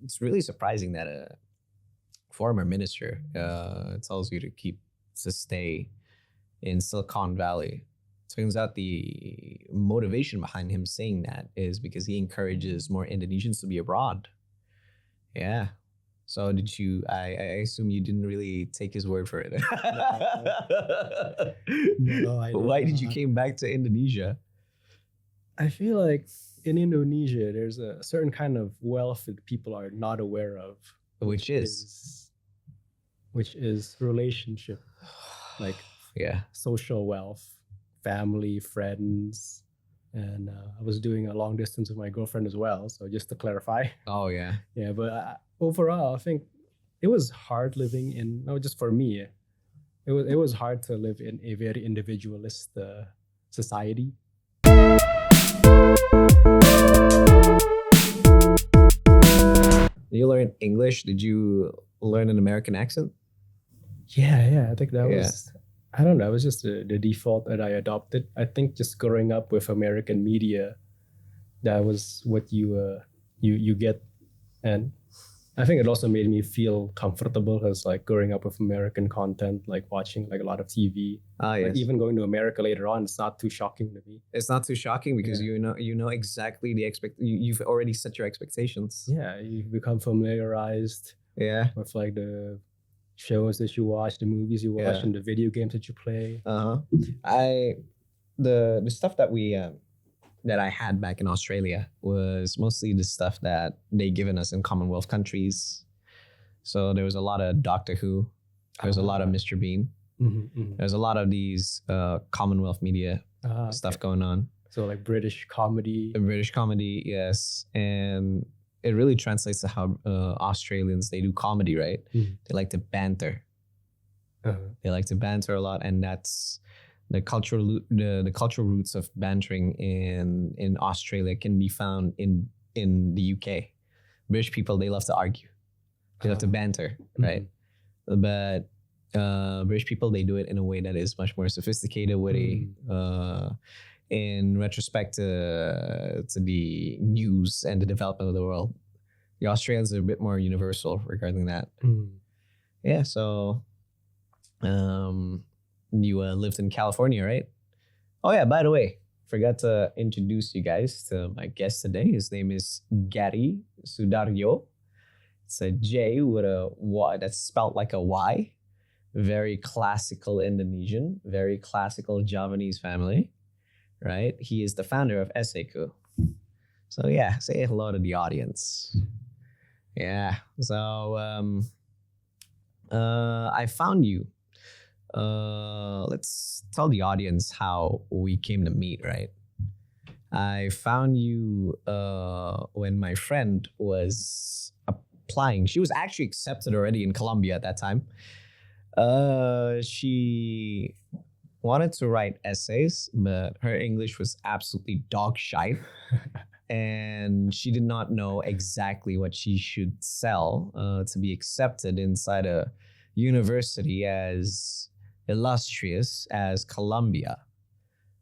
it's really surprising that a former minister tells you to stay in Silicon Valley. Turns out the motivation behind him saying that is because he encourages more Indonesians to be abroad. Yeah. So did you? I assume you didn't really take his word for it. No, I did Why did you not. came back to Indonesia? I feel like in Indonesia, there's a certain kind of wealth that people are not aware of, Which is which is relationship, like yeah. social wealth, family, friends. And I was doing a long distance with my girlfriend as well. So just to clarify, Oh yeah. yeah. But overall, I think it was hard living in, not just for me. It was hard to live in a very individualist society. Did you learn English? Did you learn an American accent? Yeah. I think that Yeah. was, I don't know, it was just the default that I adopted. I think just growing up with American media, that was what you get. And I think it also made me feel comfortable because like growing up with American content, like watching like a lot of TV, Ah like yes. even going to America later on, it's not too shocking to me. It's not too shocking because Yeah. you know exactly the you've already set your expectations. Yeah, you become familiarized Yeah. with like the shows that you watch, the movies you watch, Yeah. and the video games that you play. Uh-huh. The stuff that we that I had back in Australia was mostly the stuff that they given us in Commonwealth countries. So there was a lot of Doctor Who. There was a lot of Mr. Bean. There's a lot of these Commonwealth media stuff going on. So like British comedy. The British comedy, yes, and it really translates to how Australians they do comedy, right? They like to banter. They like to banter a lot, and that's the cultural roots of bantering in Australia can be found in the UK. British people they love to argue, they love to banter, right? But British people they do it in a way that is much more sophisticated, witty. In retrospect to the news and the development of the world, the Australians are a bit more universal regarding that. Yeah, so you lived in California, right? Oh yeah, by the way, forgot to introduce you guys to my guest today. His name is Gari Soedarjo. It's a J with a Y that's spelled like a Y. Very classical Indonesian, very classical Javanese family, right? He is the founder of Esaiku. So yeah, say hello to the audience. Yeah, so I found you. Let's tell the audience how we came to meet, right? I found you when my friend was applying. She was actually accepted already in Colombia at that time. She wanted to write essays, but her English was absolutely dog shite. And she did not know exactly what she should sell to be accepted inside a university as illustrious as Columbia.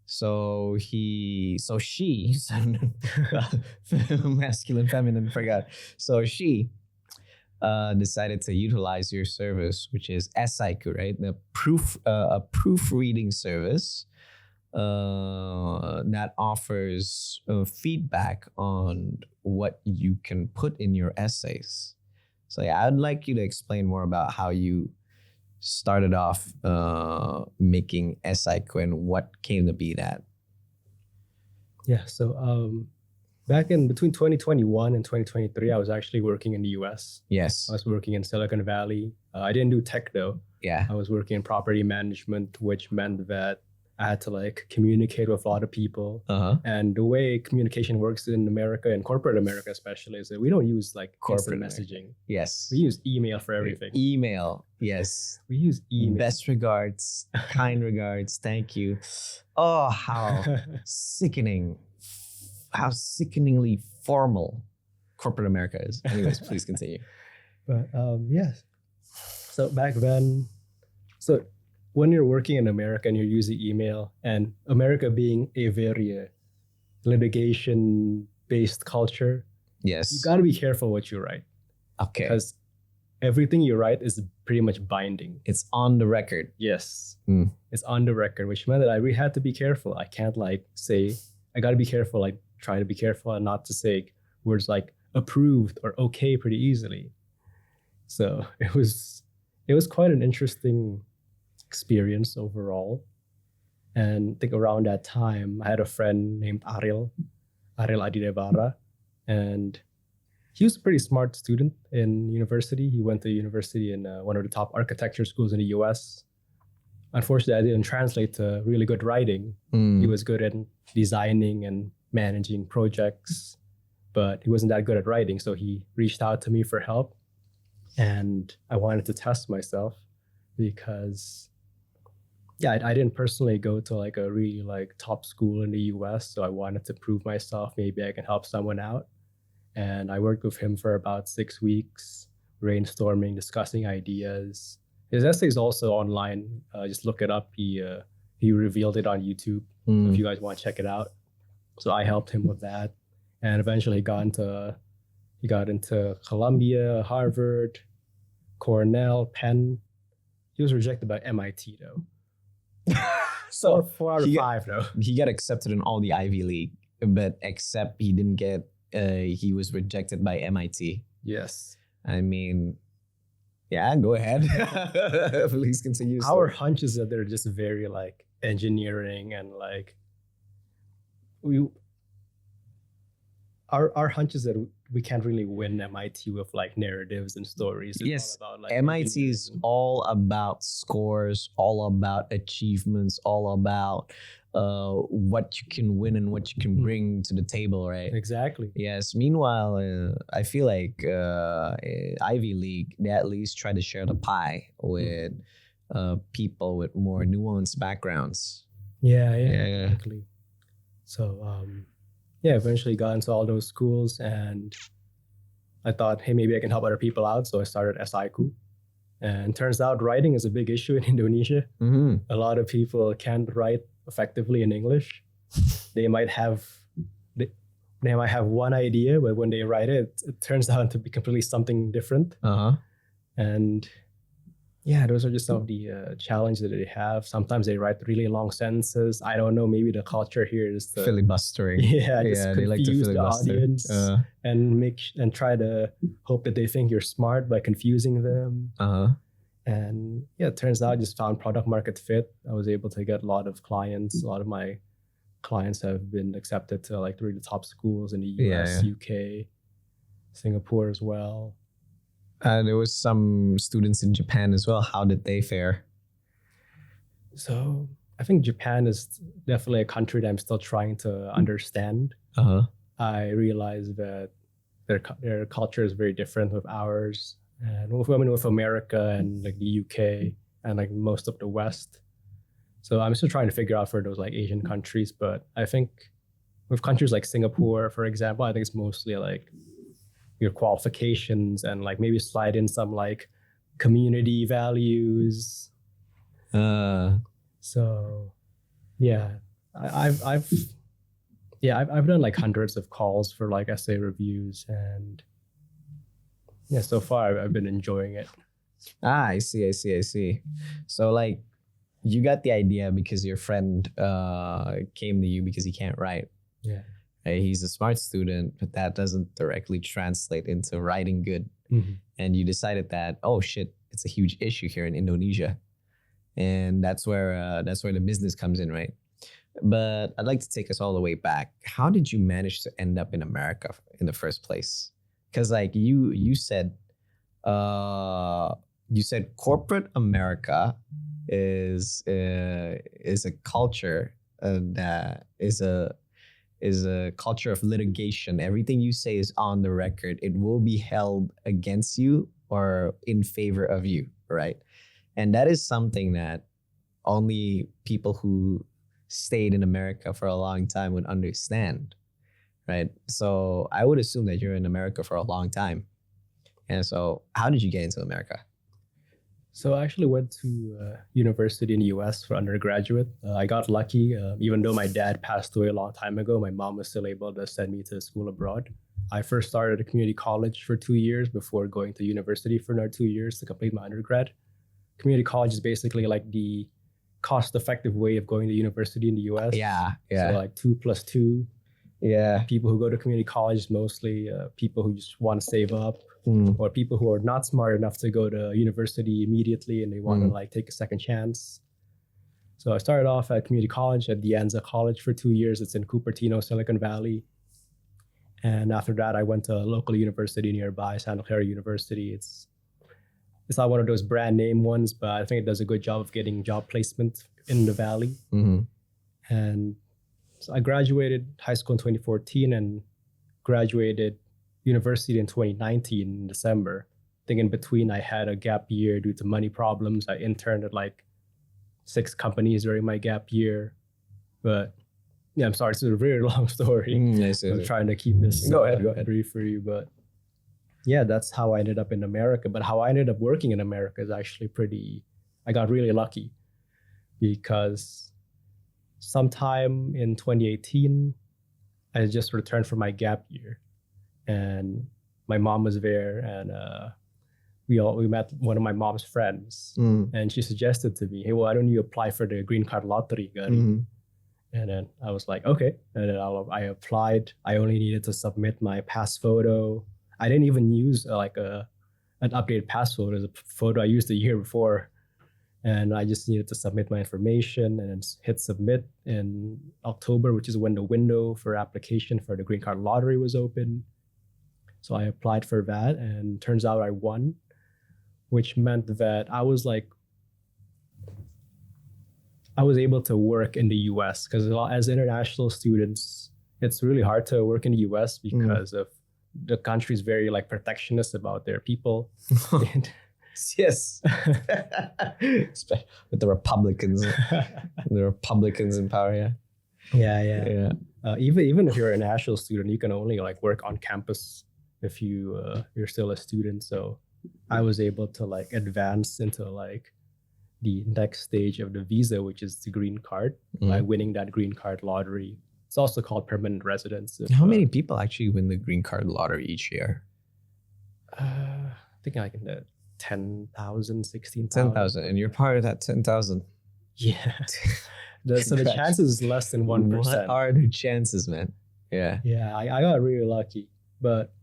So she, masculine, feminine, forgot. So she decided to utilize your service, which is Esaiku, right? The a proofreading service that offers feedback on what you can put in your essays. So yeah, I'd like you to explain more about how you started off making Esaiku and what came to be that. Yeah, so back in between 2021 and 2023, I was actually working in the US. Yes. I was working in Silicon Valley. I didn't do tech though. Yeah. I was working in property management, which meant that I had to like communicate with a lot of people. And the way communication works in America and corporate America especially is that we don't use like corporate messaging. Yes. We use email for everything. Email. Yes. We use email. Best regards, kind regards, thank you. Oh, how sickening. How sickeningly formal corporate America is. Anyways, please continue. But yes. So back then, so when you're working in America and you're using email, and America being a very litigation-based culture, yes, you got to be careful what you write. Okay. Because everything you write is pretty much binding. It's on the record. Yes. Mm. It's on the record, which meant that I really had to be careful. I can't like say, I got to be careful, like try to be careful and not to say words like approved or okay pretty easily. So it was quite an interesting experience overall. And I think around that time, I had a friend named Ariel Adidevara, and he was a pretty smart student in university. He went to university in one of the top architecture schools in the US. Unfortunately, I didn't translate to really good writing. He was good at designing and managing projects, but he wasn't that good at writing. So he reached out to me for help. And I wanted to test myself because, yeah, I didn't personally go to like a really like top school in the US. So I wanted to prove myself. Maybe I can help someone out. And I worked with him for about 6 weeks, brainstorming, discussing ideas. His essay is also online. Just look it up. He revealed it on YouTube. So if you guys want to check it out. So I helped him with that. And eventually he got into Columbia, Harvard, Cornell, Penn. He was rejected by MIT though. So 4 out of 5 though. He got accepted in all the Ivy League, but except he didn't get. He was rejected by MIT. Yes. I mean, yeah, go ahead. Please continue. Our hunch is that they're just very like engineering and like our hunch is that we can't really win MIT with like narratives and stories. It's yes, all about, like, MIT is all about scores, all about achievements, all about what you can win and what you can bring to the table, right? Exactly. Yes. Meanwhile, I feel like Ivy League, they at least try to share the pie with people with more nuanced backgrounds. Yeah. Exactly. So eventually got into all those schools, and I thought, hey, maybe I can help other people out. So I started Esaiku. And turns out writing is a big issue in Indonesia. Mm-hmm. A lot of people can't write effectively in English. They might have one idea, but when they write it, it turns out to be completely something different. And yeah, those are just some of the challenges that they have. Sometimes they write really long sentences. I don't know, maybe the culture here is filibustering. Just confuse they like to the audience and try to hope that they think you're smart by confusing them. And yeah, it turns out I just found product market fit. I was able to get a lot of clients. A lot of my clients have been accepted to like 3 of the top schools in the US, UK, Singapore as well. There was some students in Japan as well. How did they fare? So I think Japan is definitely a country that I'm still trying to understand. I realized that their culture is very different with ours, and with America and like the UK and like most of the West. So I'm still trying to figure out for those like Asian countries. But I think with countries like Singapore, for example, I think it's mostly like your qualifications and like maybe slide in some like community values. So yeah, I've done like hundreds of calls for like essay reviews, and yeah, so far I've been enjoying it. I see. So like you got the idea because your friend came to you because he can't write. Yeah. He's a smart student, but that doesn't directly translate into writing good. And you decided that, oh shit, it's a huge issue here in Indonesia. And that's where the business comes in, right? But I'd like to take us all the way back. How did you manage to end up in America in the first place? Because like you said corporate America is a culture that is a culture of litigation. Everything you say is on the record. It will be held against you or in favor of you, right? And that is something that only people who stayed in America for a long time would understand, right? So I would assume that you're in America for a long time. And so how did you get into America? So I actually went to university in the US for undergraduate. I got lucky. Even though my dad passed away a long time ago, my mom was still able to send me to school abroad. I first started at a community college for 2 years before going to university for another 2 years to complete my undergrad. Community college is basically like the cost-effective way of going to university in the US. Yeah. So like 2+2. Yeah. People who go to community college mostly people who just want to save up, or people who are not smart enough to go to university immediately and they want to like take a second chance. So I started off at community college at De Anza College for 2 years. It's in Cupertino, Silicon Valley. And after that, I went to a local university nearby, Santa Clara University. It's not one of those brand name ones, but I think it does a good job of getting job placement in the valley. And so I graduated high school in 2014 and graduated university in 2019 in December. I think in between I had a gap year due to money problems. I interned at like 6 companies during my gap year. But yeah, I'm sorry, it's a very long story. I'm trying to keep this go ahead. brief for you, but yeah, that's how I ended up in America. But how I ended up working in America is actually I got really lucky because sometime in 2018, I just returned from my gap year and my mom was there and we met one of my mom's friends and she suggested to me, hey, why don't you apply for the green card lottery, Gari? And then I was like, okay. And then I applied. I only needed to submit my pass photo. I didn't even use an updated pass photo. It was a photo I used the year before. And I just needed to submit my information and then hit submit in October, which is when the window for application for the green card lottery was open. So I applied for that and turns out I won, which meant that I was able to work in the US because as international students, it's really hard to work in the US because of the country's very like protectionist about their people. Yes. With the Republicans. In power, yeah. Yeah. Even if you're a national student, you can only like work on campus if you're still a student. So I was able to like advance into like the next stage of the visa, which is the green card, by winning that green card lottery. It's also called permanent residence. How many people actually win the green card lottery each year? I think like in the 10,000, 16,000. 10,000, and you're part of that 10,000. Yeah. So the chances is less than 1%. What are the chances, man? Yeah. Yeah, I got really lucky. But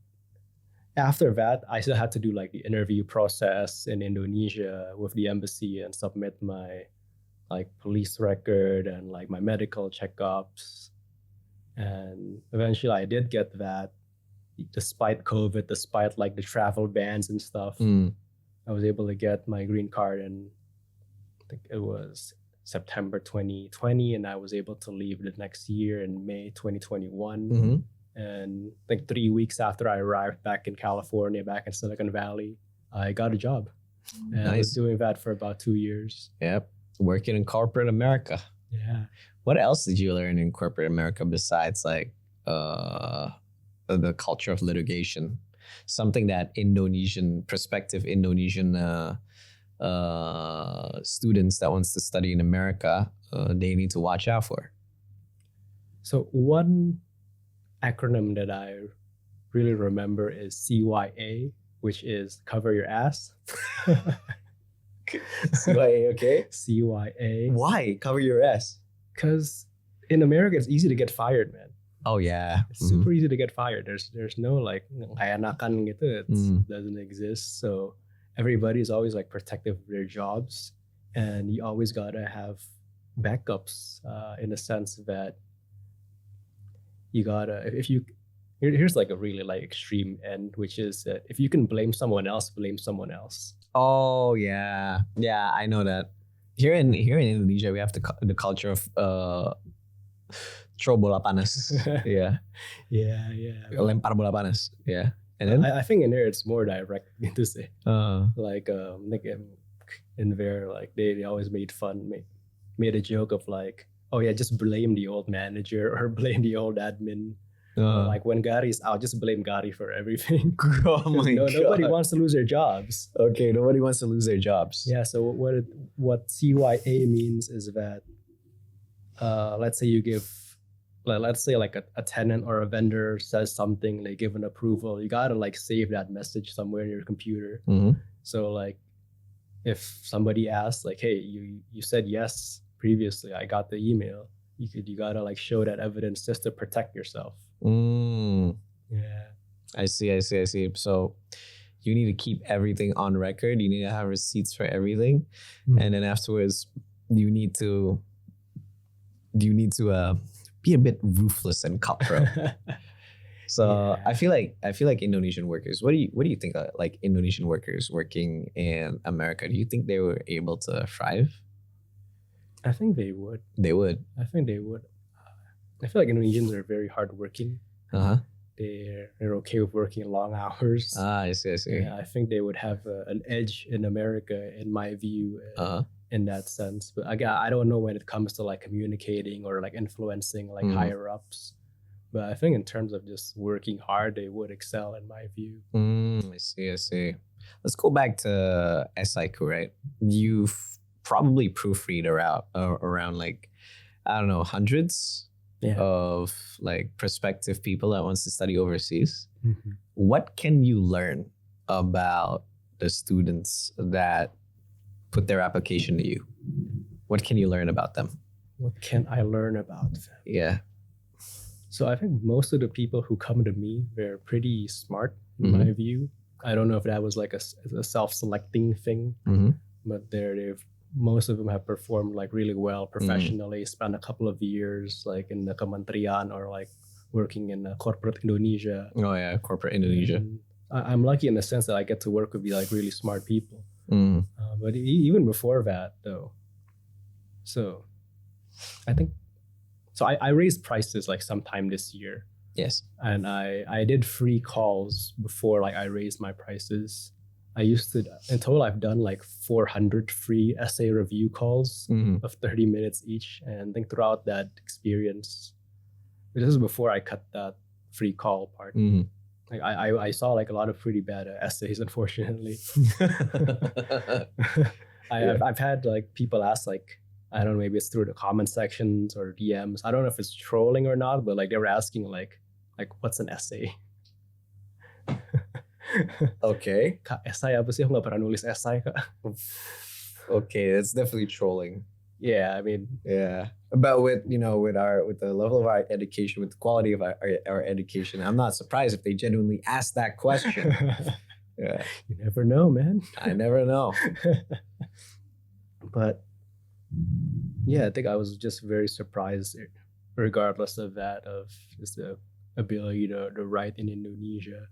after that, I still had to do like the interview process in Indonesia with the embassy and submit my like police record and like my medical checkups. And eventually I did get that despite COVID, despite like the travel bans and stuff. I was able to get my green card in, I think it was September 2020, and I was able to leave the next year in May 2021. And I think 3 weeks after I arrived back in California, back in Silicon Valley, I got a job. And I was doing that for about 2 years. Yep. Working in corporate America. Yeah. What else did you learn in corporate America besides like the culture of litigation? Something that prospective Indonesian students that wants to study in America, they need to watch out for. So one acronym that I really remember is CYA, which is cover your ass. CYA, okay? CYA. Why? Cover your ass? Because in America, it's easy to get fired, man. Oh, yeah. It's super easy to get fired. There's no like, kayanakan gitu. It doesn't exist. So everybody's always like protective of their jobs. And you always got to have backups in the sense that you gotta, here's like a really like extreme end, which is that if you can blame someone else, blame someone else. Oh, yeah. Yeah, I know that. Here in Indonesia, we have the culture of throw bola panas. Yeah. Yeah. Lempar bola panas. Yeah. And then I think in there it's more direct to say. Like in there, like they always made a joke of like, oh yeah, just blame the old manager or blame the old admin. Like when Gari's out, just blame Gari for everything. Oh my God. Nobody wants to lose their jobs. Okay, nobody wants to lose their jobs. Yeah, so what CYA means is that let's say you give let's say like a tenant or a vendor says something, they give an approval, you gotta like save that message somewhere in your computer. So like if somebody asks like, hey, you said yes previously, I got the email, you gotta like show that evidence just to protect yourself. Yeah. I see. So you need to keep everything on record. You need to have receipts for everything. And then afterwards you need to be a bit ruthless and cutthroat. So I feel like Indonesian workers, what do you think of like Indonesian workers working in America? Do you think they were able to thrive? I think they would. I think they would. I feel like Indonesians are very hardworking. They're okay with working long hours. I see. Yeah, I think they would have an edge in America, in my view, in that sense. But again, I don't know when it comes to like communicating or like influencing like higher ups. But I think in terms of just working hard, they would excel in my view. I see. Let's go back to Esaiku, right? You've probably proofread around like, I don't know, hundreds of like prospective people that wants to study overseas. What can you learn about the students that put their application to you? What can you learn about them? What can I learn about them? Yeah. So I think most of the people who come to me, they're pretty smart in my view. I don't know if that was like a self-selecting thing, but most of them have performed like really well professionally, spent a couple of years like in the kementerian or like working in corporate Indonesia. Oh yeah, corporate Indonesia. And I'm lucky in the sense that I get to work with like really smart people. But even before that though, so I think, so I raised prices like sometime this year. Yes. And I did free calls before like I raised my prices. I used to, in total, I've done like 400 free essay review calls of 30 minutes each. And I think throughout that experience, this is before I cut that free call part. Like I saw like a lot of pretty bad essays, unfortunately. I've had like people ask like, I don't know, maybe it's through the comment sections or DMs. I don't know if it's trolling or not, but like they were asking like what's an essay? Okay. Kak, esai apa sih? Aku nggak pernah nulis esai, Kak. Okay, it's definitely trolling. Yeah, I mean, yeah. But with the level of our education, with the quality of our education, I'm not surprised if they genuinely ask that question. Yeah. You never know, man. I never know. But yeah, I think I was just very surprised, regardless of that, of just the ability to write in Indonesia.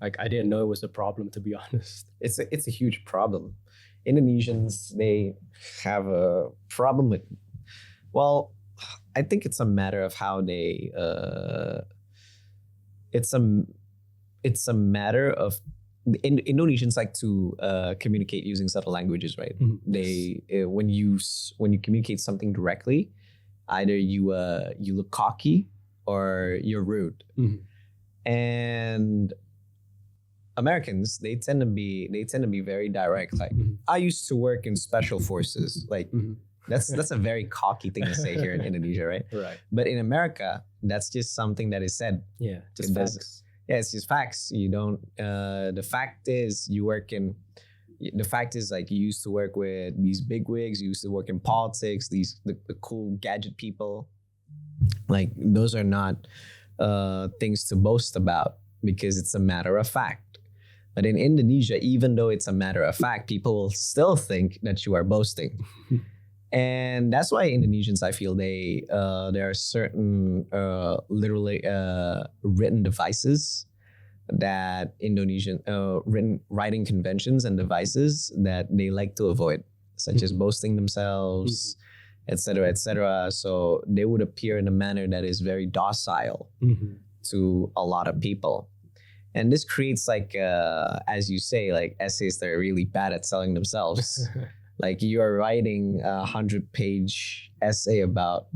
Like I didn't know it was a problem, to be honest. It's a huge problem. Indonesians, they have a problem with, well, I think it's a matter of how they it's a matter of Indonesians like to communicate using subtle languages, right? They when you communicate something directly, either you look cocky or you're rude. And Americans, they tend to be very direct. Like, I used to work in special forces. Like, that's a very cocky thing to say here in Indonesia, right? Right. But in America, that's just something that is said. Yeah, just facts. Yeah, it's just facts. You don't. The fact is, the fact is, like, you used to work with these bigwigs. You used to work in politics. The cool gadget people. Like, those are not things to boast about because it's a matter of fact. But in Indonesia, even though it's a matter of fact, people will still think that you are boasting. And that's why Indonesians, I feel, there are certain literally written devices that Indonesian writing conventions and devices that they like to avoid, such as boasting themselves, etc., etc. So they would appear in a manner that is very docile to a lot of people. And this creates like, as you say, like essays that are really bad at selling themselves. Like you are writing a 100-page essay about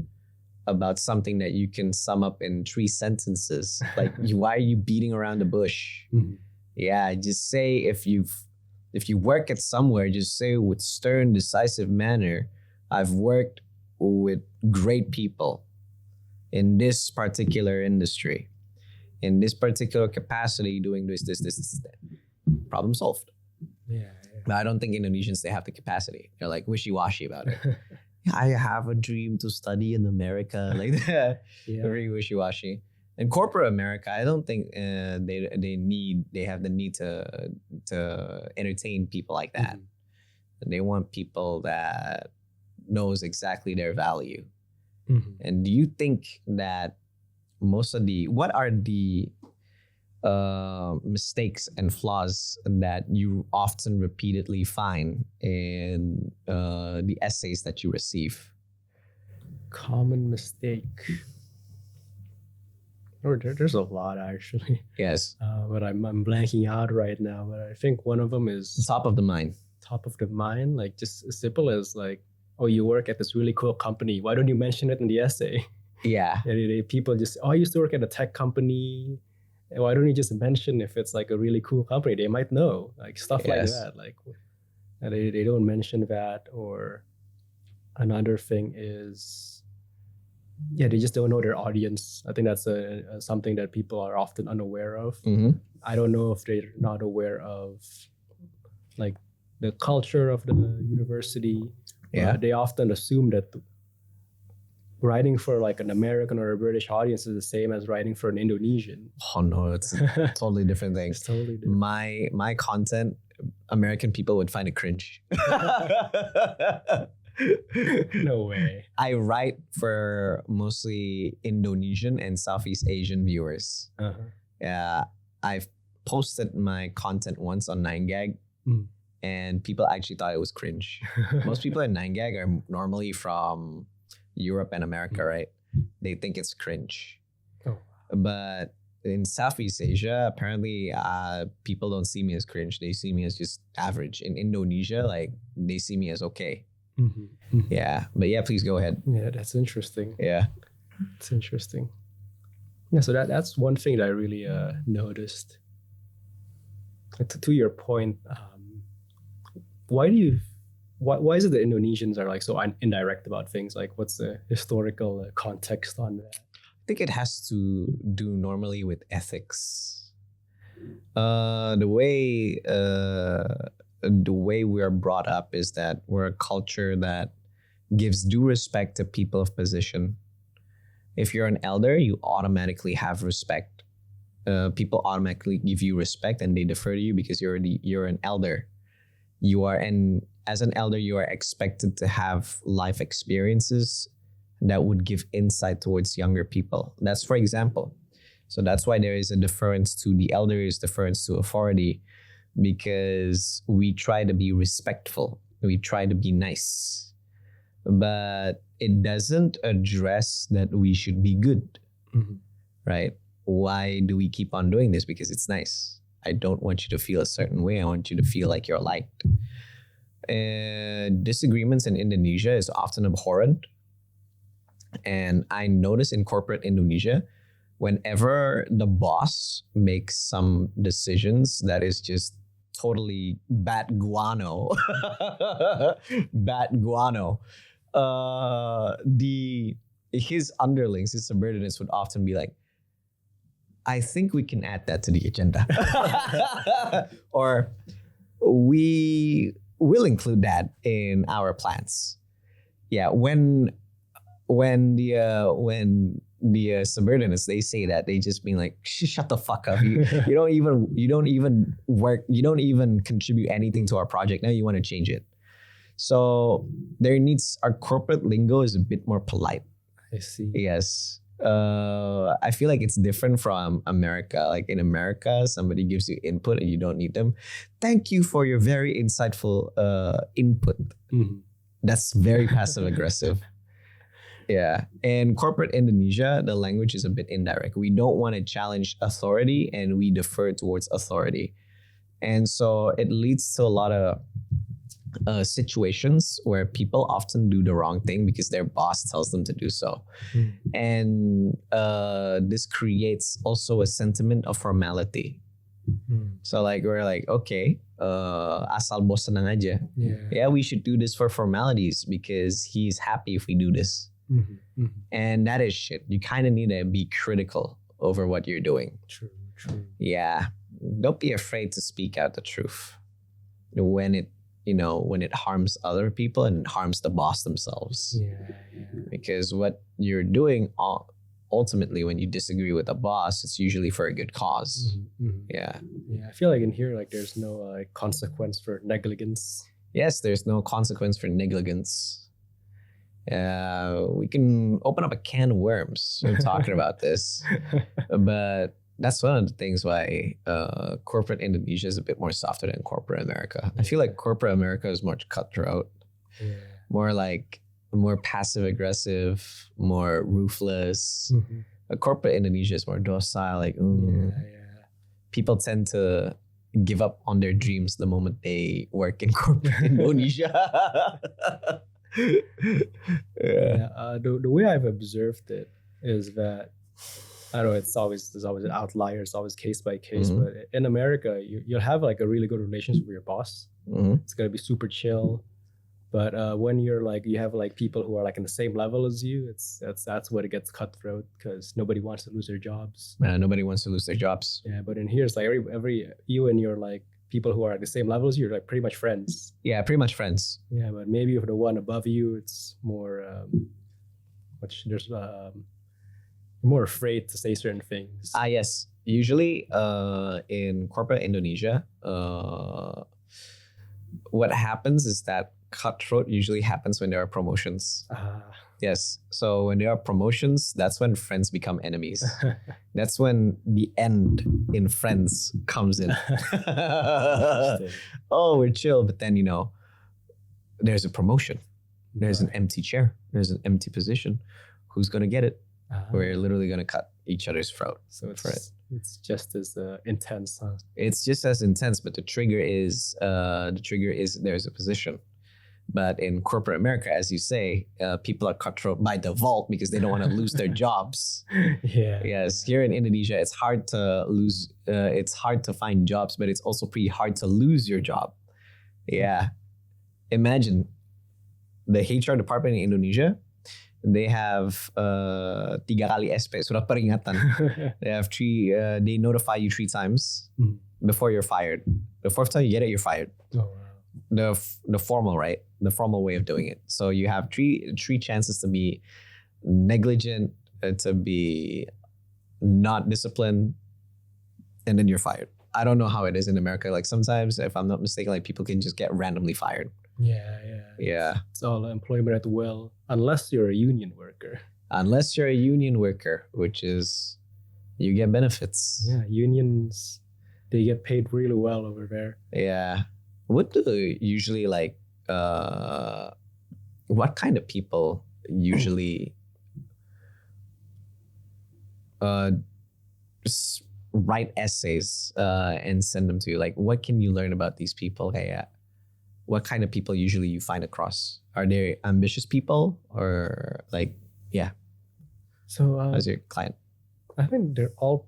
something that you can sum up in 3 sentences. Like, why are you beating around the bush? Yeah, just say if you work at somewhere, just say with stern, decisive manner, I've worked with great people. in this particular industry, in this particular capacity, doing this, that. Problem solved. Yeah. But I don't think Indonesians, they have the capacity. They're like wishy-washy about it. I have a dream to study in America, like that. Yeah. Very wishy-washy. In corporate America, I don't think they have the need to entertain people like that. They want people that knows exactly their value. And do you think that what are the mistakes and flaws that you often repeatedly find in the essays that you receive? Common mistake. Or there's a lot actually. Yes. But I'm blanking out right now. But I think one of them is Top of the mind. Like just as simple as like, oh, you work at this really cool company. Why don't you mention it in the essay? Yeah. People just, I used to work at a tech company. Why don't you just mention if it's like a really cool company? They might know, like stuff like that. Like they don't mention that. Or another thing is, they just don't know their audience. I think that's something that people are often unaware of. I don't know if they're not aware of like the culture of the university. Yeah. They often assume that writing for like an American or a British audience is the same as writing for an Indonesian. Oh no, it's a totally different thing. It's totally different. My content, American people would find it cringe. No way. I write for mostly Indonesian and Southeast Asian viewers. Yeah, I've posted my content once on 9gag, and people actually thought it was cringe. Most people in 9gag are normally from Europe and America, right? They think it's cringe. Oh. But in Southeast Asia, apparently people don't see me as cringe. They see me as just average. In Indonesia, like they see me as okay. Yeah, but yeah, please go ahead. Yeah, that's interesting. Yeah, it's interesting. Yeah, so that's one thing that I really noticed. To your point, why is it that Indonesians are like so indirect about things? Like, what's the historical context on that? I think it has to do normally with ethics. The way we are brought up is that we're a culture that gives due respect to people of position. If you're an elder, you automatically have respect. People automatically give you respect and they defer to you because you're an elder. As an elder, you are expected to have life experiences that would give insight towards younger people. That's for example. So that's why there is a deference to the elder, is deference to authority, because we try to be respectful. We try to be nice. But it doesn't address that we should be good, right? Why do we keep on doing this? Because it's nice. I don't want you to feel a certain way. I want you to feel like you're liked. Disagreements in Indonesia is often abhorrent. And I notice in corporate Indonesia, whenever the boss makes some decisions that is just totally bat guano, his underlings, his subordinates would often be like, I think we can add that to the agenda. Or we will include that in our plans. Yeah, when the subordinates, they say that, they just mean like, shut the fuck up. You don't even work, you don't even contribute anything to our project. Now you want to change it. So our corporate lingo is a bit more polite. I see. Yes. I feel like it's different from America. Like in America, somebody gives you input and you don't need them. Thank you for your very insightful input. That's very passive aggressive. Yeah. In corporate Indonesia, the language is a bit indirect. We don't want to challenge authority and we defer towards authority. And so it leads to a lot of situations where people often do the wrong thing because their boss tells them to do so. And this creates also a sentiment of formality. So like we're like, okay, asal bos senang aja. Yeah, we should do this for formalities because he's happy if we do this. And that is shit. You kind of need to be critical over what you're doing. True. Yeah. Don't be afraid to speak out the truth when it harms other people and it harms the boss themselves. Yeah. Because what you're doing ultimately when you disagree with a boss, it's usually for a good cause. Yeah. I feel like in here, like there's no consequence for negligence. Yes, there's no consequence for negligence. We can open up a can of worms talking about this, but that's one of the things why corporate Indonesia is a bit more softer than corporate America. I feel like corporate America is more cutthroat, more passive aggressive, more ruthless. Corporate Indonesia is more docile. Like, people tend to give up on their dreams the moment they work in corporate Indonesia. The way I've observed it is that I don't know, there's always an outlier, it's always case by case, but in America you'll have like a really good relationship with your boss. It's gonna be super chill. But when you're like, you have like people who are like in the same level as you, that's what it gets cutthroat because nobody wants to lose their jobs. Nobody wants to lose their jobs. Yeah, but in here it's like every you and your like people who are at the same level as you, you're like pretty much friends. Yeah, pretty much friends. Yeah, but maybe for the one above you, it's more more afraid to say certain things. Yes. Usually in corporate Indonesia, what happens is that cutthroat usually happens when there are promotions. Yes. So when there are promotions, that's when friends become enemies. That's when the end in Friends comes in. Oh, we're chill. But then, there's a promotion. There's an empty chair. There's an empty position. Who's going to get it? We're literally going to cut each other's throat. So it's just as intense, huh? It's just as intense, but the trigger is there's a position. But in corporate America, as you say, people are cutthroat by default because they don't want to lose their jobs. Yeah. Yes. Here in Indonesia, it's hard to lose. It's hard to find jobs, but it's also pretty hard to lose your job. Yeah. Imagine the HR department in Indonesia. They have 3 kali SP, surat peringatan. They have they notify you 3 times before you're fired. The 4th time you get it, you're fired. Oh, wow. The formal, right? The formal way of doing it. So you have three chances to be negligent, to be not disciplined, and then you're fired. I don't know how it is in America. Like sometimes, if I'm not mistaken, like people can just get randomly fired. Yeah. It's all employment at will, unless you're a union worker. Unless you're a union worker, which is you get benefits. Yeah, unions, they get paid really well over there. Yeah. What do usually like? What kind of people usually write essays and send them to you? Like, what can you learn about these people? What kind of people usually you find across? Are they ambitious people or like, yeah? So as your client? I think a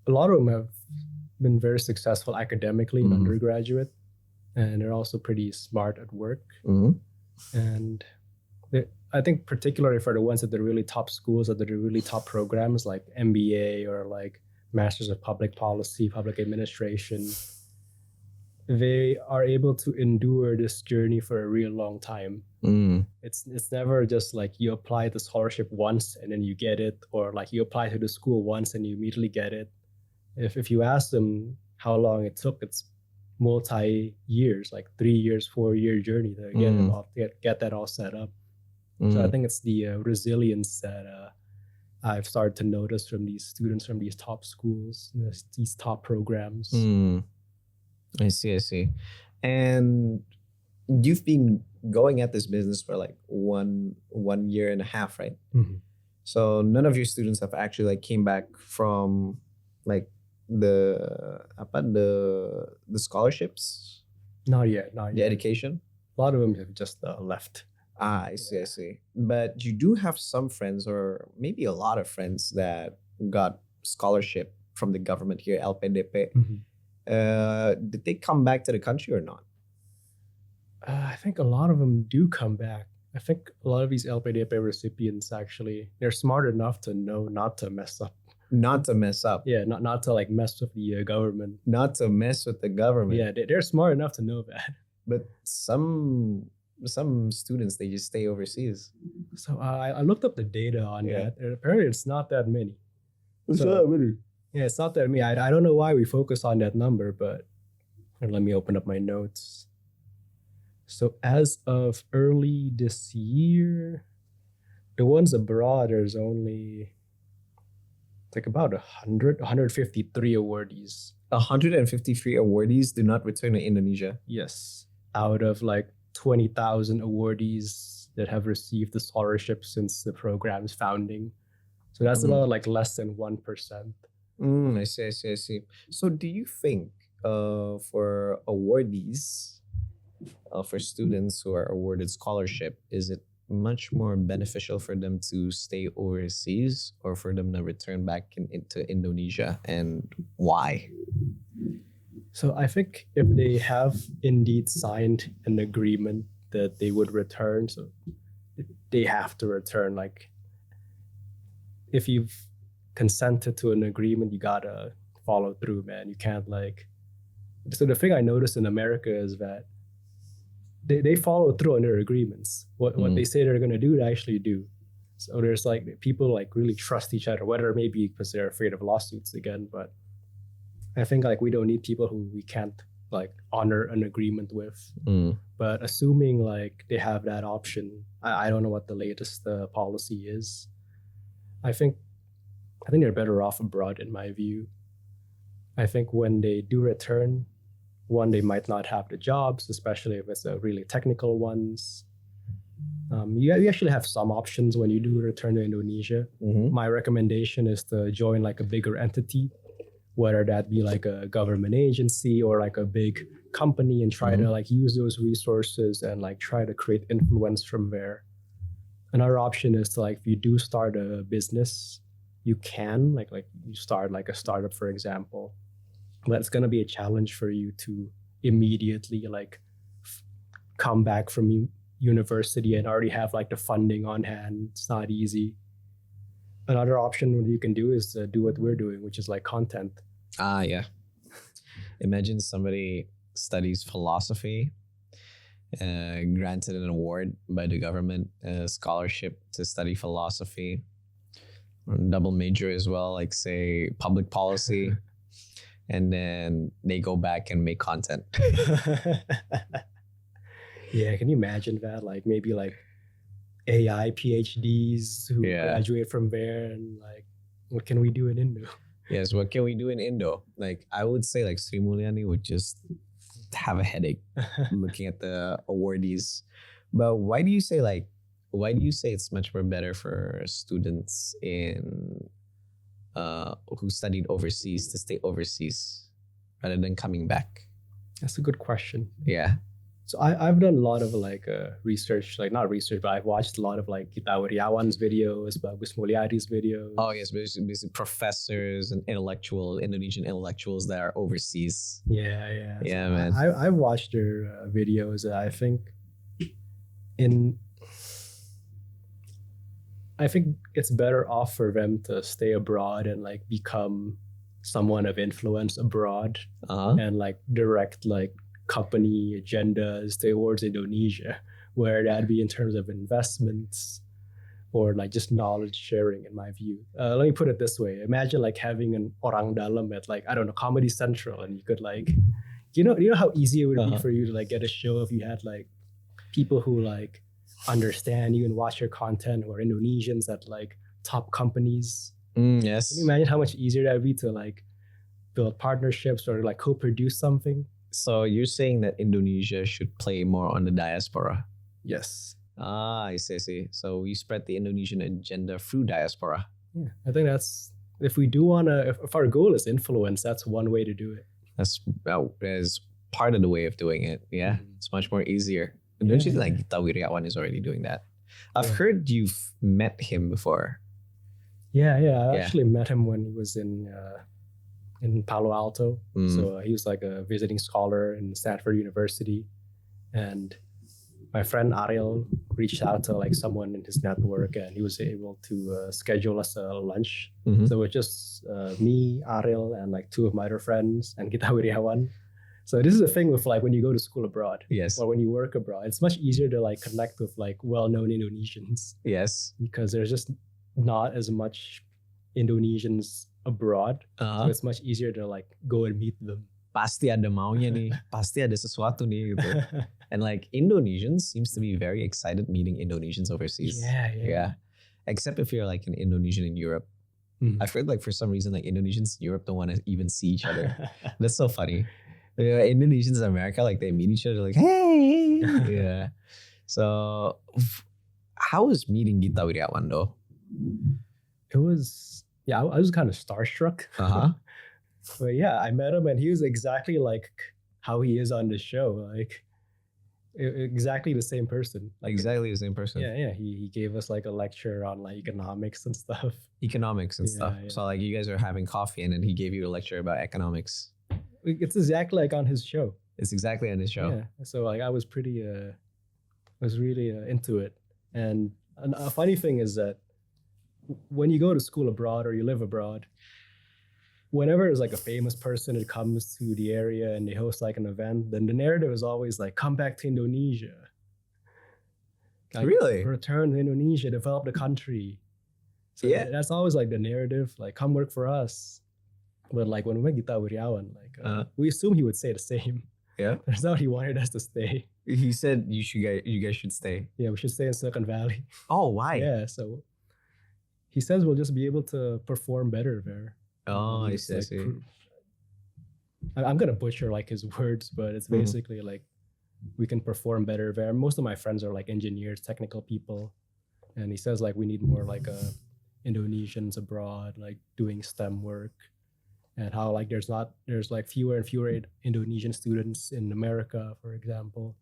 lot of them have been very successful academically in undergraduate, and they're also pretty smart at work. And I think particularly for the ones at the really top schools, at the really top programs like MBA or like Masters of Public Policy, Public Administration, they are able to endure this journey for a real long time. It's never just like you apply the scholarship once and then you get it, or like you apply to the school once and you immediately get it. If you ask them how long it took, it's multi-years, like 3 years, 4-year journey to get that all set up. So I think it's the resilience that I've started to notice from these students from these top schools, these top programs. I see. And you've been going at this business for like 1 year and a half, right? So none of your students have actually like came back from like the scholarships? Not yet. The education? A lot of them have just left. I see. But you do have some friends, or maybe a lot of friends, that got scholarship from the government here, LPDP. Did they come back to the country or not? I think a lot of them do come back. I think a lot of these LPDP recipients actually, they're smart enough to know not to mess up. Not to mess up. Yeah, not to like mess with the government. Not to mess with the government. Yeah, they're smart enough to know that. But some students, they just stay overseas. So I looked up the data on that. And apparently, it's not that many. It's not many. Yeah, it's not that many. I don't know why we focus on that number, but let me open up my notes. So as of early this year, the ones abroad, there's only like about 153 awardees. 153 awardees do not return to Indonesia. Yes. Out of like 20,000 awardees that have received the scholarship since the program's founding. So that's about like less than 1%. I see. So do you think for awardees, for students who are awarded scholarship, is it much more beneficial for them to stay overseas or for them to return back into Indonesia, and why? So I think if they have indeed signed an agreement that they would return, so they have to return. Like if you've consented to an agreement, you gotta follow through, man. You can't like. So the thing I noticed in America is that they follow through on their agreements. What they say they're gonna do, they actually do. So there's like people like really trust each other, whether maybe because they're afraid of lawsuits again, but I think like we don't need people who we can't like honor an agreement with. But assuming like they have that option, I don't know what the latest policy is. I think they're better off abroad in my view. I think when they do return, one, they might not have the jobs, especially if it's really technical ones. You actually have some options when you do return to Indonesia. My recommendation is to join like a bigger entity, whether that be like a government agency or like a big company, and try to like use those resources and like try to create influence from there. Another option is to like, if you do start a business, you can like you start like a startup, for example. But it's going to be a challenge for you to immediately like come back from university and already have like the funding on hand. It's not easy. Another option you can do is do what we're doing, which is like content. Yeah. Imagine somebody studies philosophy, granted an award by the government, a scholarship to study philosophy, double major as well, like say public policy. And then they go back and make content. Yeah, can you imagine that? Like maybe like AI PhDs who graduate from there, and like, what can we do in Indo? Yes, what can we do in Indo? Like I would say like Sri Mulyani would just have a headache looking at the awardees. But why do you say it's much more better for students in who studied overseas to stay overseas rather than coming back? That's a good question. Yeah. So I've done a lot of like research, like not research, but I've watched a lot of like Gita Wiryawan's videos, Bagus Mulyadi's videos. Oh yes, basically professors and Indonesian intellectuals that are overseas. Yeah. Yeah, so man. I've watched their videos. I think it's better off for them to stay abroad and like become someone of influence abroad and like direct like company agendas towards Indonesia, where that'd be in terms of investments or like just knowledge sharing, in my view. Let me put it this way. Imagine like having an orang dalam at like, I don't know, Comedy Central, and you could like, you know how easy it would be for you to like get a show if you had like people who like understand you and watch your content, or Indonesians at like top companies. Yes. Can you imagine how much easier that would be to like build partnerships or like co-produce something? So you're saying that Indonesia should play more on the diaspora? Yes. I see. So we spread the Indonesian agenda through diaspora. Yeah, I think that's, if we do want to, if our goal is influence, that's one way to do it. That's part of the way of doing it. Yeah, it's much more easier. And don't you think like Gita Wiryawan is already doing that? I've heard you've met him before. Yeah. I actually met him when he was in Palo Alto. So he was like a visiting scholar in Stanford University, and my friend Ariel reached out to like someone in his network, and he was able to schedule us a lunch. Mhm. So it's just me, Ariel, and like two of my other friends, and Gita Wiryawan. So this is the thing with like when you go to school abroad, Yes. or when you work abroad, it's much easier to like connect with like well-known Indonesians Yes. because there's just not as much Indonesians abroad. So Uh-huh. it's much easier to like go and meet them. Pasti ada maunya nih. Pasti ada sesuatu nih gitu. And like Indonesians seems to be very excited meeting Indonesians overseas. Yeah. Except if you're like an Indonesian in Europe. Mhm. I feel like for some reason like Indonesians in Europe don't want to even see each other. That's so funny. Indonesians in America, like they meet each other like, hey. Yeah. So how was meeting Gita Wiryawan though? It was, I was kind of starstruck. Uh-huh. But yeah, I met him and he was exactly like how he is on the show. Like exactly the same person. Like Exactly the same person. Yeah. He gave us like a lecture on like economics and stuff. Economics and Yeah, stuff. yeah. So like you guys are having coffee and then he gave you a lecture about economics. It's exactly like on his show. It's exactly on his show. Yeah. So like I was pretty really into it. And a funny thing is that when you go to school abroad or you live abroad, whenever there's like a famous person that comes to the area and they host like an event, then the narrative is always like, come back to Indonesia. Like, Really? Return to Indonesia, develop the country. So Yeah. that's always like the narrative, like come work for us. But like when we met Gita Wiryawan, like we assume he would say the same. Yeah. Turns out he wanted us to stay. He said you guys should stay. Yeah, we should stay in Silicon Valley. Oh, why? Yeah, so he says we'll just be able to perform better there. Oh, I Just, see. I like, see. I'm gonna butcher like his words, but it's Mhm. basically like we can perform better there. Most of my friends are like engineers, technical people, and he says like we need more like Indonesians abroad, like doing STEM work, and how like there's like fewer and fewer Indonesian students in America, for example.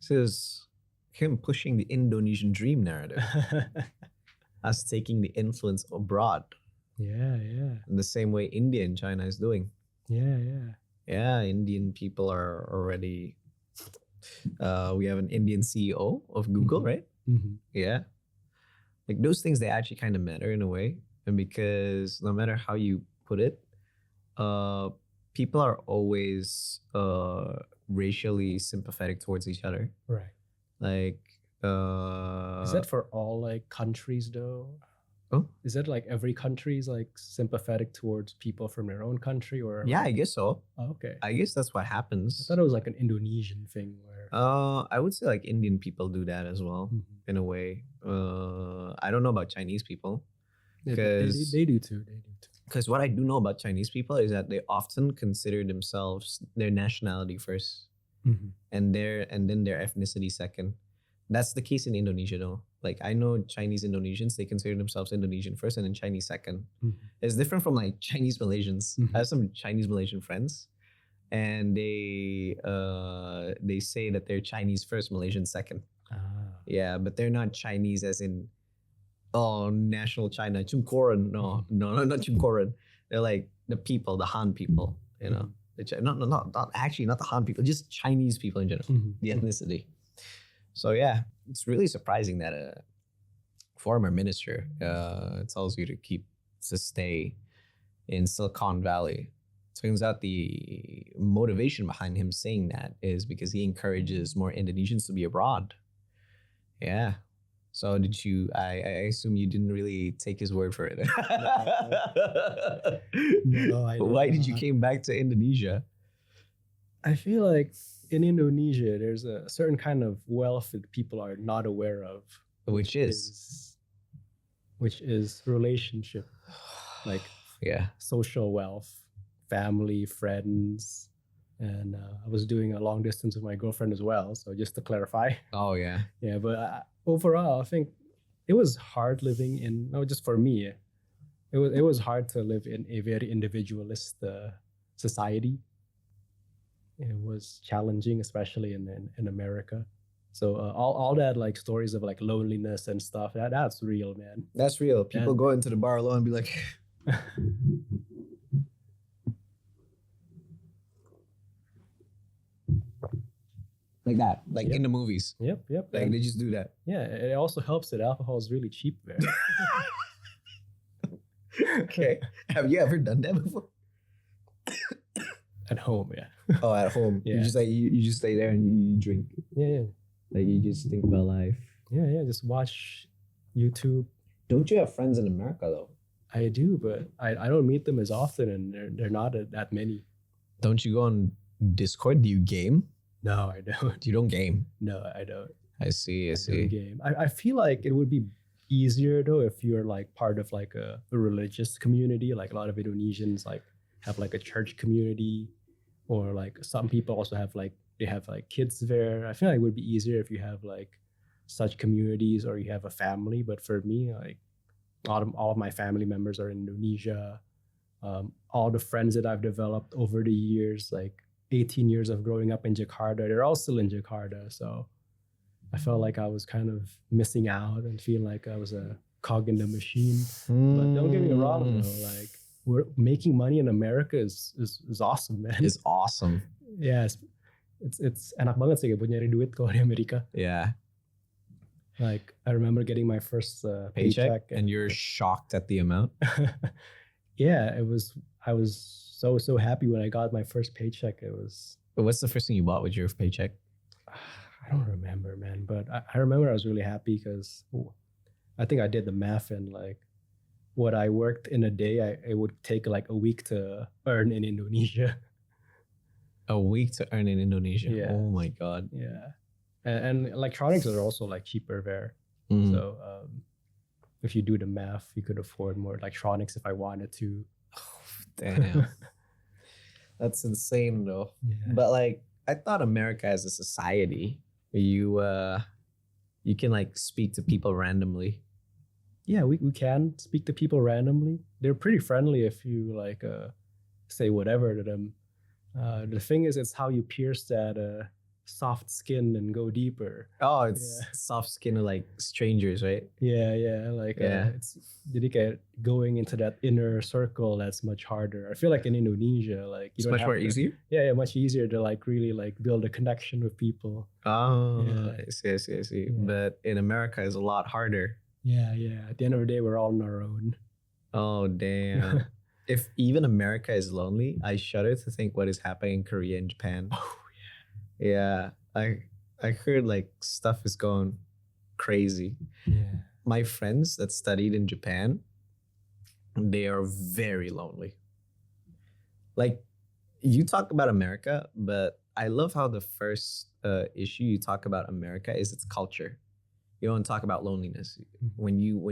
This is him pushing the Indonesian dream narrative, us taking the influence abroad Yeah. in the same way India and China is doing. Yeah. Yeah, Indian people are already. We have an Indian CEO of Google, Mhm. right? Mm-hmm. Yeah. Like those things, they actually kind of matter in a way. And because no matter how you put it, people are always racially sympathetic towards each other. Right. Like, Is that for all like countries though? Oh? Is that like every country is like sympathetic towards people from their own country, or yeah, I like- guess so. Oh, okay. I guess that's what I happens. thought it was like an Indonesian thing where I would say like Indian people do that as well, Mhm. in a way. I don't know about Chinese people. Yeah, Because- they do too. Because what I do know about Chinese people is that they often consider themselves their nationality first, Mhm. and then their ethnicity second. That's the case in Indonesia, though. Like I know Chinese Indonesians, they consider themselves Indonesian first and then Chinese second. Mhm. It's different from like Chinese Malaysians. Mhm. I have some Chinese Malaysian friends, and they say that they're Chinese first, Malaysian second. Ah. Yeah, but they're not Chinese as in national China, Chumkoran. No, not Chumkoran. They're like the people, the Han people. You know, not actually not the Han people, just Chinese people in general, Mhm. the ethnicity. So yeah, it's really surprising that a former minister tells you to stay in Silicon Valley. Turns out the motivation behind him saying that is because he encourages more Indonesians to be abroad. Yeah. So did you? I assume you didn't really take his word for it. No, I did Why did you not. came back to Indonesia? I feel like in Indonesia, there's a certain kind of wealth that people are not aware of, Which is which is relationship, like yeah. social wealth, family, friends, and I was doing a long distance with my girlfriend as well. So just to clarify, Oh yeah. yeah. But overall, I think it was hard living in. No, just for me, it was hard to live in a very individualist society. It was challenging, especially in America. So all that like stories of like loneliness and stuff, that's real, man. That's real. People And- go into the bar alone and be like, like that, like Yep. in the movies. Yep. Like And they just do that. yeah, it also helps that alcohol is really cheap there. Okay. Have you ever done that before? At home, yeah. Oh, at home. Yeah. You just like you just stay there and you drink. Yeah. Like you just think about life. Yeah. Just watch YouTube. Don't you have friends in America though? I do, but I don't meet them as often, and they're not that many. Don't you go on Discord? Do you game? No, I don't. You don't game. No, I don't. I see. I I don't see. game. I feel like it would be easier though if you're like part of like a religious community. Like a lot of Indonesians like have like a church community, or like some people also have like they have like kids there. I feel like it would be easier if you have like such communities or you have a family. But for me, like all of my family members are in Indonesia. All the friends that I've developed over the years, like 18 years of growing up in Jakarta, they're all still in Jakarta. So I felt like I was kind of missing out and feeling like I was a cog in the machine. But don't get me wrong, though, like we're making money in America is awesome, man. It's awesome. Yeah, it's enak banget sih buat nyari duit kalau di Amerika. Yeah. Like I remember getting my first Paycheck and you're shocked at the amount. Yeah, it was. I was so happy when I got my first paycheck. It was. But what's the first thing you bought with your paycheck? I don't remember, man, but I remember I was really happy because I think I did the math, and like what I worked in a day, it would take like a week to earn in Indonesia. A week to earn in Indonesia. Yeah. Oh my god. Yeah, and electronics are also like cheaper there. Mm. So if you do the math, you could afford more electronics if I wanted to. Oh, damn. That's insane though. Yeah. But like I thought America as a society, you can like speak to people randomly. Yeah, we can speak to people randomly. They're pretty friendly if you like say whatever to them. The thing is, it's how you pierce that soft skin and go deeper. Oh, it's Yeah. soft skin of like strangers, right? Yeah, like Yeah. it's jadi kayak going into that inner circle that's much harder. I feel like in Indonesia, like It's don't much have more to- easier. Yeah, much easier to like really like build a connection with people. Oh, Yeah. I see. Yeah. But in America, it's a lot harder. Yeah. At the end of the day, we're all on our own. Oh, damn. If even America is lonely, I shudder to think what is happening in Korea and Japan. Oh Yeah, I heard like stuff is going crazy. yeah. My friends that studied in Japan, they are very lonely. Like you talk about America, but I love how the first issue you talk about America is its culture. You don't talk about loneliness. When you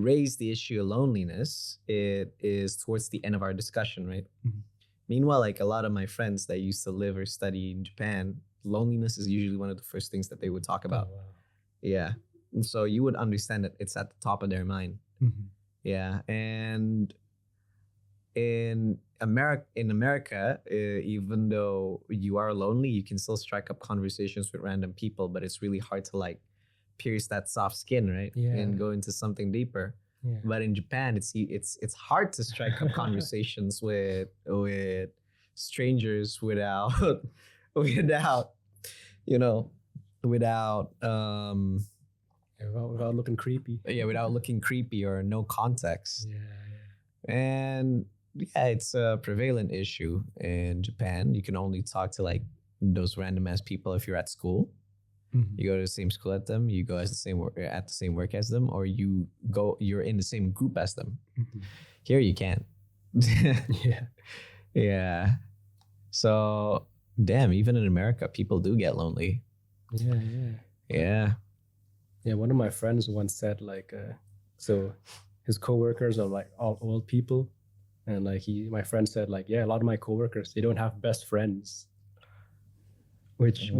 raise the issue of loneliness, it is towards the end of our discussion, right? Mhm. Meanwhile, like a lot of my friends that used to live or study in Japan, loneliness is usually one of the first things that they would talk about. Oh, wow. Yeah. And so you would understand that it's at the top of their mind. Mhm. Yeah. And in America, even though you are lonely, you can still strike up conversations with random people, but it's really hard to like pierce that soft skin, right? Yeah. And go into something deeper. Yeah. But in Japan, it's hard to strike up conversations with strangers without without Without looking creepy. without looking creepy or no context. Yeah. And yeah, it's a prevalent issue in Japan. You can only talk to like those random ass people if you're at school. Mhm. You go to the same school as them, you go at the same work as them, or you're in the same group as them. Mhm. Here you can't. Yeah. Yeah. So damn, even in America, people do get lonely. Yeah. Yeah. One of my friends once said like, so his coworkers are like all old people, and like my friend said like, yeah, a lot of my coworkers, they don't have best friends. Which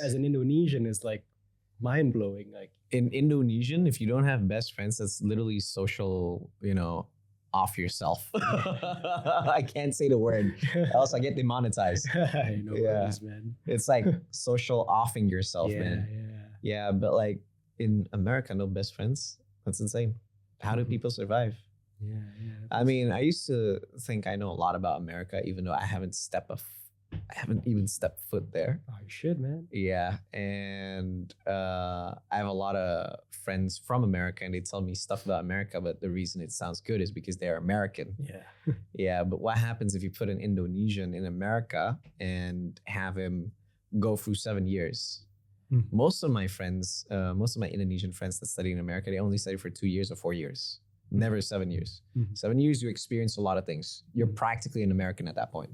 as an Indonesian is like mind blowing. Like In Indonesian, if you don't have best friends, that's literally social, off yourself. I can't say the word, else I get demonetized. I know Yeah. what it is, man. It's like social offing yourself, man. Yeah. Yeah, but like in America, no best friends. That's insane. How do Mhm. people survive? Yeah. I mean, I used to think I know a lot about America, even though I haven't stepped I haven't even stepped foot there. Oh, you should, man. Yeah, and I have a lot of friends from America, and they tell me stuff about America. But the reason it sounds good is because they're American. Yeah. Yeah, but what happens if you put an Indonesian in America and have him go through 7 years? Most of my friends, most of my Indonesian friends that study in America, they only study for 2 years or 4 years. Never 7 years. 7 years, you experience a lot of things. You're practically an American at that point,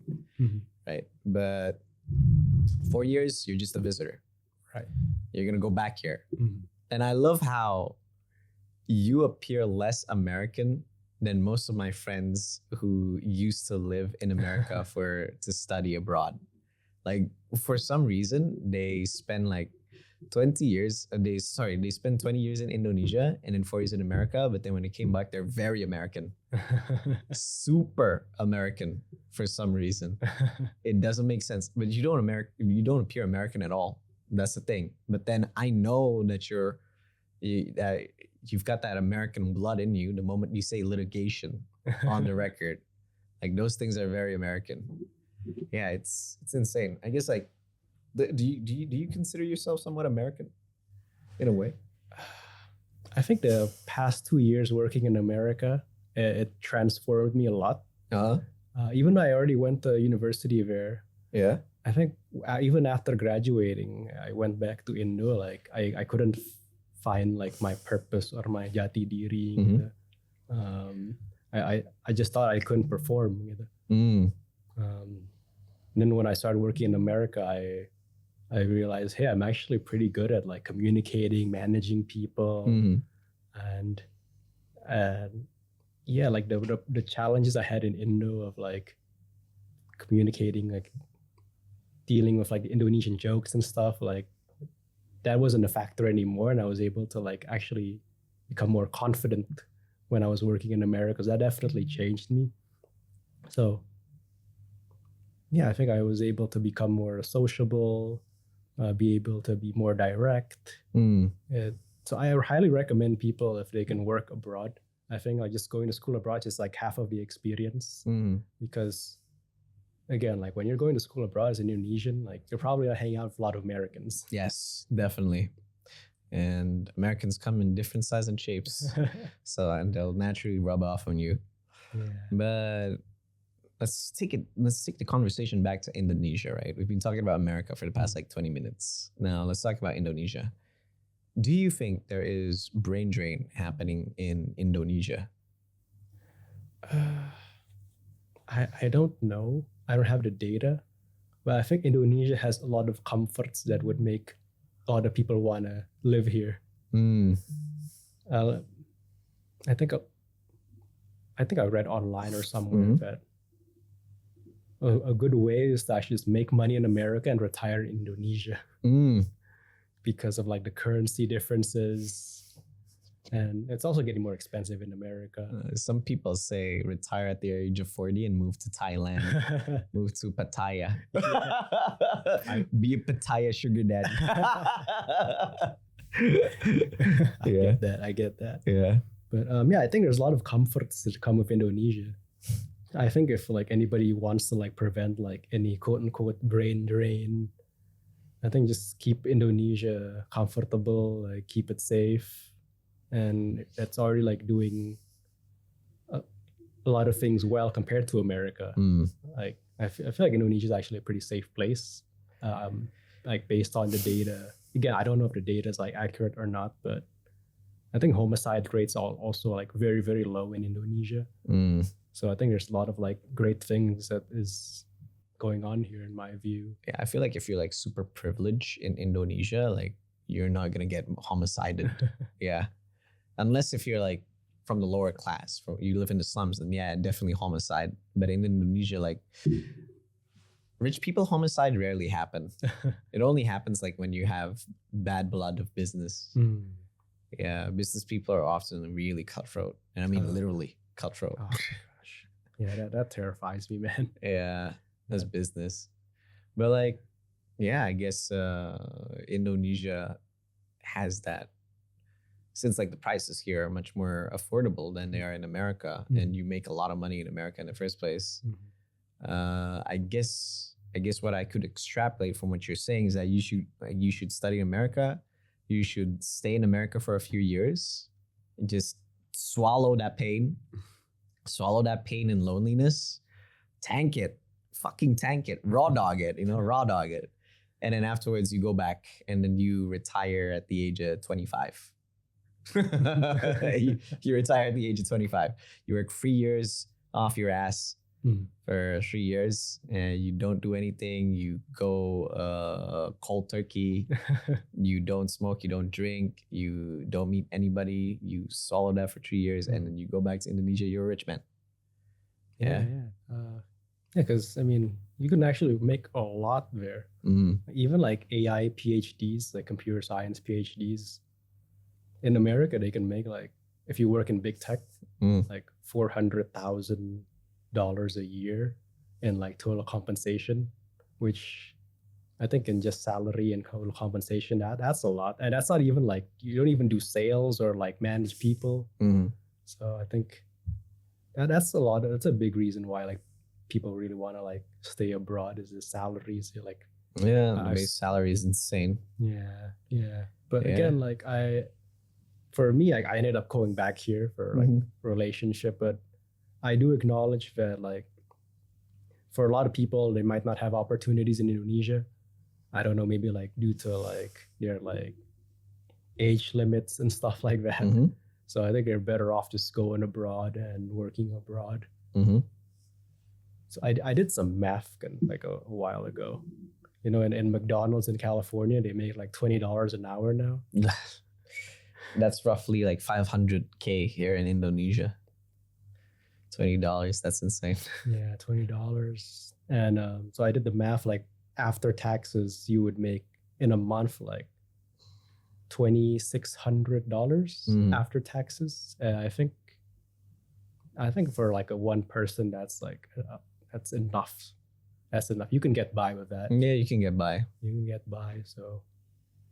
right? But 4 years, you're just a visitor. Right. You're gonna go back here. And I love how you appear less American than most of my friends who used to live in America to study abroad. Like for some reason, they spend like 20 years, they spend 20 years in Indonesia and then 4 years in America. But then when they came back, they're very American, super American for some reason. It doesn't make sense, but you don't appear American at all. That's the thing. But then I know that you've got that American blood in you the moment you say litigation on the record. Like those things are very American. Yeah, it's insane. I guess like, do you consider yourself somewhat American in a way? I think the past 2 years working in America, it transformed me a lot. Even though I already went to university there, yeah, I think even after graduating, I went back to Indo. Like I couldn't find like my purpose or my jati diri. Gitu. I just thought I couldn't perform. Gitu. Then when I started working in America, I realized, hey, I'm actually pretty good at like communicating, managing people, and yeah, like the challenges I had in Indo of like communicating, like dealing with like the Indonesian jokes and stuff, like that wasn't a factor anymore, and I was able to like actually become more confident when I was working in America. So that definitely changed me. So yeah, I think I was able to become more sociable, be able to be more direct. So I highly recommend people if they can work abroad. I think like just going to school abroad is like half of the experience, because again, like when you're going to school abroad as an Indonesian, like you're probably not hanging out with a lot of Americans. Yes, definitely. And Americans come in different sizes and shapes, and they'll naturally rub off on you. Yeah. But let's take the conversation back to Indonesia, right? We've been talking about America for the past like 20 minutes. Now let's talk about Indonesia. Do you think there is brain drain happening in Indonesia? I don't know. I don't have the data, but I think Indonesia has a lot of comforts that would make a lot of people want to live here. I think I read online or somewhere that a good way is to actually just make money in America and retire in Indonesia. Because of like the currency differences, and it's also getting more expensive in America. Some people say retire at the age of 40 and move to Thailand, move to Pattaya. Be a Pattaya sugar daddy. I get that. Yeah. But yeah, I think there's a lot of comforts that come with Indonesia. I think if like anybody wants to like prevent like any quote unquote brain drain, I think just keep Indonesia comfortable, like keep it safe, and it's already like doing a lot of things well compared to America. Like I feel like Indonesia is actually a pretty safe place, like based on the data. Again, I don't know if the data is like accurate or not, but I think homicide rates are also like very, very low in Indonesia. So I think there's a lot of like great things that is going on here in my view. Yeah, I feel like if you're like super privileged in Indonesia, like you're not gonna get homicided. Yeah, unless if you're like from the lower class, you live in the slums, then yeah, definitely homicide. But in Indonesia, like rich people homicide rarely happen. It only happens like when you have bad blood of business. Yeah, business people are often really cutthroat, and I mean literally cutthroat. Oh my gosh, yeah, that terrifies me, man. Yeah, that's business. But like, yeah, I guess Indonesia has that, since like the prices here are much more affordable than they are in America, and you make a lot of money in America in the first place. I guess I guess what I could extrapolate from what you're saying is that you should study in America. You should stay in America for a few years and just swallow that pain and loneliness, tank it, fucking tank it, raw dog it, raw dog it. And then afterwards you go back and then you retire at the age of 25. you retire at the age of 25. You work 3 years off your ass for 3 years and you don't do anything. You go cold turkey. You don't smoke, you don't drink, you don't meet anybody. You swallow that for 3 years and then you go back to Indonesia. You're a rich man. Yeah, because I mean, you can actually make a lot there. Even like AI PhDs, like computer science PhDs in America, they can make like, if you work in big tech, like $400,000 a year in like total compensation, which I think in just salary and total compensation, that's a lot. And that's not even like, you don't even do sales or like manage people. So I think that's a lot. That's a big reason why like people really want to like stay abroad, is the salaries. You're like, the base salary is insane. Yeah. But again, like for me, I ended up going back here for like relationship, but I do acknowledge that like for a lot of people, they might not have opportunities in Indonesia. I don't know, maybe like due to like their like age limits and stuff like that. So I think they're better off just going abroad and working abroad. So I did some math like a while ago. In McDonald's in California, they make like $20 an hour now. That's roughly like 500K here in Indonesia. $20, that's insane. Yeah, $20. And so I did the math, like after taxes, you would make in a month like $2,600 after taxes. I think for like a one person, that's like that's enough. That's enough. You can get by with that. Yeah, you can get by. So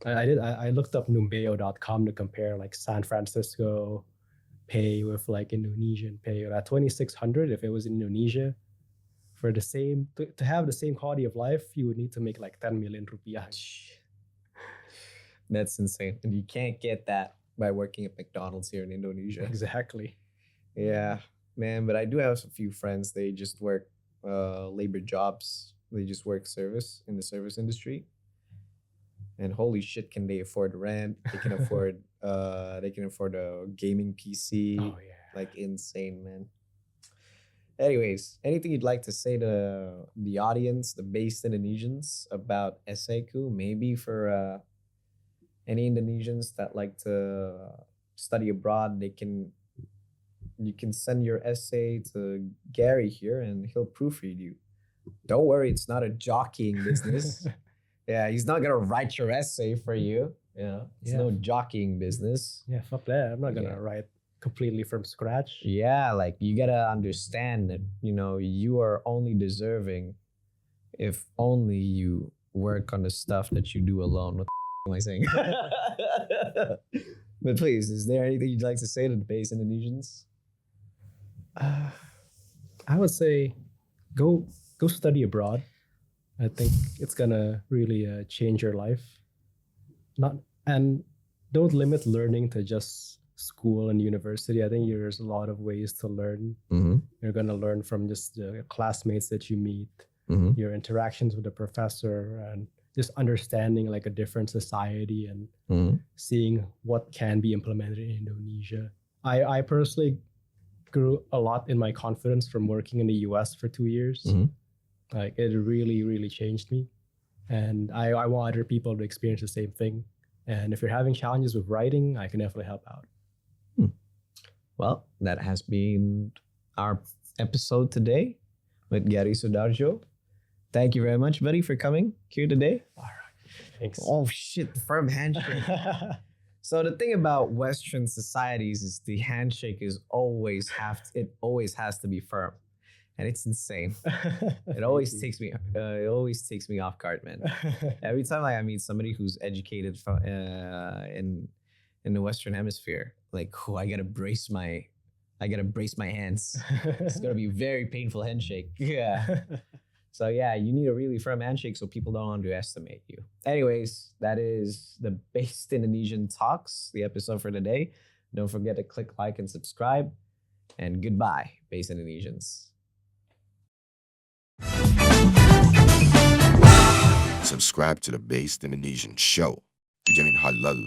I looked up numbeo.com to compare like San Francisco pay with like Indonesian pay. At 2,600, if it was in Indonesia, for the same to have the same quality of life, you would need to make like 10 million rupiah. That's insane. And you can't get that by working at McDonald's here in Indonesia. Exactly. Yeah, man. But I do have a few friends. They just work labor jobs. They just work in the service industry. And holy shit, can they afford rent? They can afford a gaming PC. Oh yeah. Like insane, man. Anyways, anything you'd like to say to the audience, the base Indonesians, about Esaiku? Maybe for any Indonesians that like to study abroad, you can send your essay to Gary here and he'll proofread you. Don't worry, it's not a jockeying business. Yeah, he's not gonna write your essay for you. It's no jockeying business. Yeah, fuck that. I'm not gonna write completely from scratch. Yeah, like you gotta understand that you are only deserving if only you work on the stuff that you do alone. What the am I saying? But please, is there anything you'd like to say to the base Indonesians? I would say go study abroad. I think it's gonna really change your life. And don't limit learning to just school and university. I think there's a lot of ways to learn. You're gonna learn from just the classmates that you meet, your interactions with the professor, and just understanding like a different society and seeing what can be implemented in Indonesia. I personally grew a lot in my confidence from working in the US for 2 years. Like it really, really changed me. And I want other people to experience the same thing. And if you're having challenges with writing, I can definitely help out. Well, that has been our episode today with Gari Soedarjo. Thank you very much, buddy, for coming here today. All right. Thanks. Oh, shit. Firm handshake. So the thing about Western societies is the handshake always has to be firm. And it's insane. It always takes me off guard, man. Every time I meet somebody who's educated in the Western Hemisphere, like, I gotta brace my hands. It's gonna be a very painful handshake. Yeah. So yeah, you need a really firm handshake so people don't underestimate you. Anyways, that is the Based Indonesian Talks, the episode for today. Don't forget to click like and subscribe. And goodbye, Based Indonesians. Subscribe to the Based Indonesian Show. Dijamin halal